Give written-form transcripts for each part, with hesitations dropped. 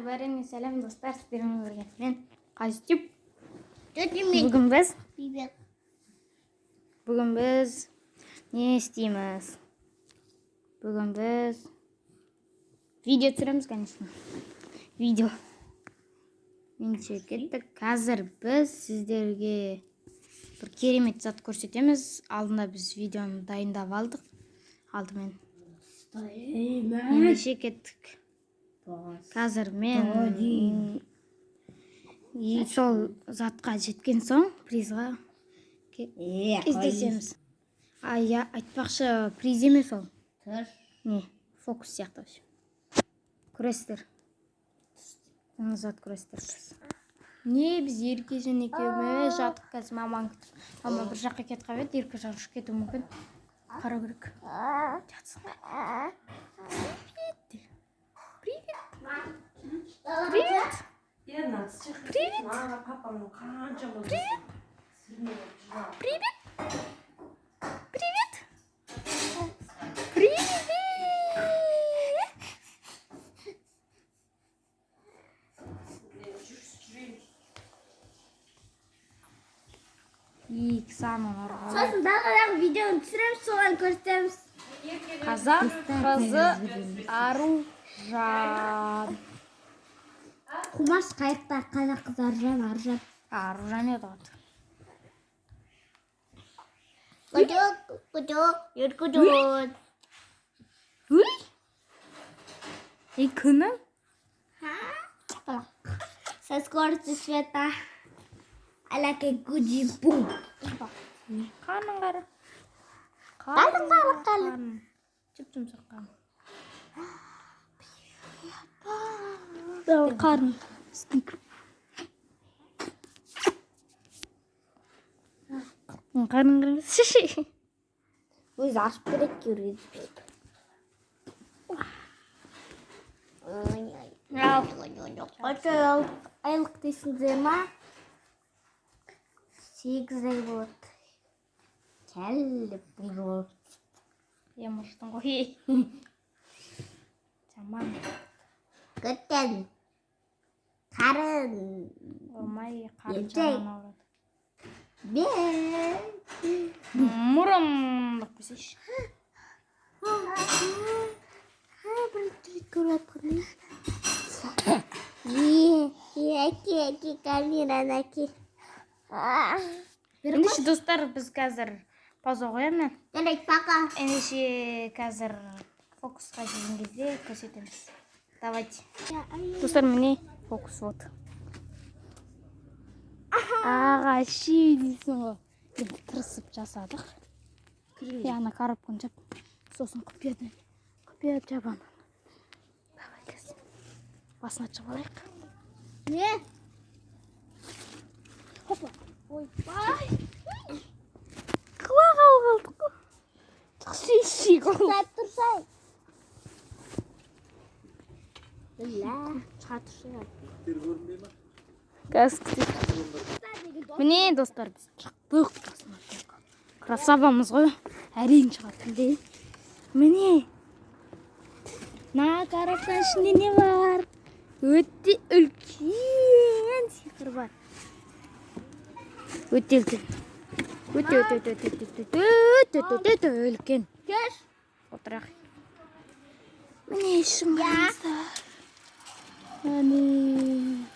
бәріңе сәлем достар, сіздермен бірге мен Қастюп. Бүгін біз не істейміз? Бүгін біз видео түсіреміз, конечно. Видео. Менше кеттік. Қазір біз сіздерге бір керемет зат көрсетеміз. Алдында біз видеоны дайындап алдық. Алдымен. Менше кеттік. Қазір мен сол затқа жеткен соң призға кездесеміз. Айтпақшы, приз емес ол. Не, фокус сияқты. Күрестер. Зат күрестер. Не, біз Еркежан екеуміз жаттық қазір мамаң күтіп. Мама бір жаққа кетіп қалып еді, Еркежан ұшып кетуі мүмкін. Қарау керек. Жатсың. Привет. Привет. Привет. Привет. Привет. Привет. İlk sanırım. Sosun daha videonun түсіреміз, соған көрсетеміз. Қазақ қызы Аружан. Құмаш қайықта қазақ қызы Аружан. Аружан еді ғой. Күдік. Уй! Күнім? Со скоростью света. Алаке гуджи-бум. Қаның қара. Қаның. Жұп-жұмсақ қаның. Қарын. Қаның қырмыз. Өзі ашып керек көреді. Қанша айлық дейсіңдер ма? 8 ай болады. Кәліп болады. Емұрштың ғой. Жаман. Көттен. Қарын. Олмай қарын жаман ауырады. Мұрындық бізеш. Бірінші көріп қырмай. Әке, камераны әке. Ендеше достар, біз қазір пауза қоямын. Жарайды, пока. Ендеше қазір фокусқа келген кезде көрсетеміз. Давайте. Достар, міне фокус вот. Ағаши дейсің ғой. Енді тырысып жасадық. Яғына коробканы жап. Сосын құпия жабаны. Давай кәз. Басын ашып алайық. Не? Хопа. Ойбай. Қылаға қалдық қой. Тұқсейші қол. Сәт тұрсай. Шыға тұршы. Газ күтіп. Міне достар, біз шықтық. Красавамыз ғой. Әрең шығады. Міне. На коробканың ішінде не бар? Өте үлкен сиқыр бар. Өте үлкен. Өте үлкен. Кеш. Отырақ. Міне шыңғаныздар. Міне.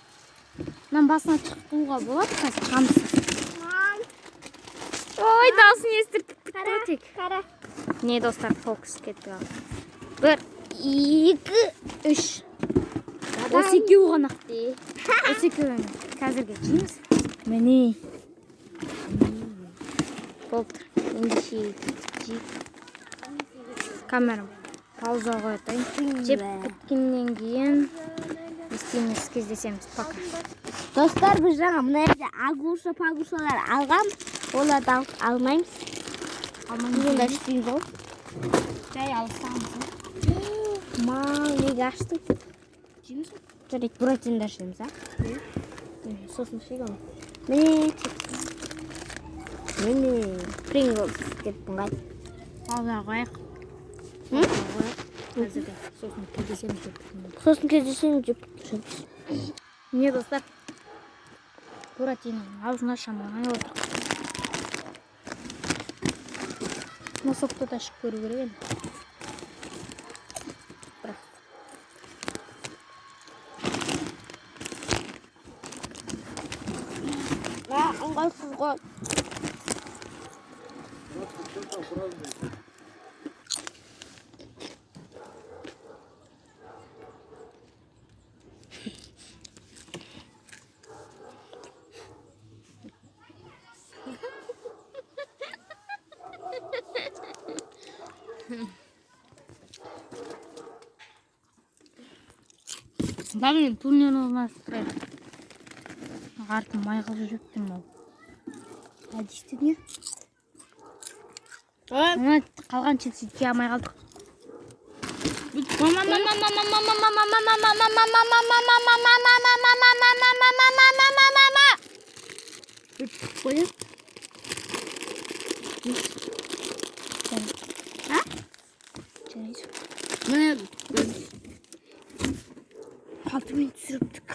Мынан басына шығуға болады, қазір қамсыз. Ой, даусын естіртіп бітті өтек. Қара. Не достар, фокус кетті қалды. 1, 2, 3. Осы екеуі ғанақ де. Осы екеуі қазірге жейміз. Міне. Болды. Ендеше жейіп. Камерам пауза қоятайын. Жеп біткеннен кейін істейміз, кездесеміз. Пока. Достар, біз жаңа мұна жерде агуша-пагушалар алғам. Оларды алмаймыз. Бұнда істейміз ол. Жай алсамыз. Неге аштың? Жейміз. Жарайды, буратинді ашеміз, а? Сосын шейгім. Міне, Принглс кеттің қай. Пауза қояйық. Әзірге сосын кездесеміз деп тұрмын. Сосын кездесеміз деп тұрмыз. Міне достар, Буратиноның аузына шамалай отыр. Носокты да ашып көру керек енді. Ыңғайсыз ғой. Дагы турнир ойнастырайық. Артын май қылып жүріппін ол. Әдісті не? Ана қалған челсиге алмай қалдық. Міне 6 минут сүріптік.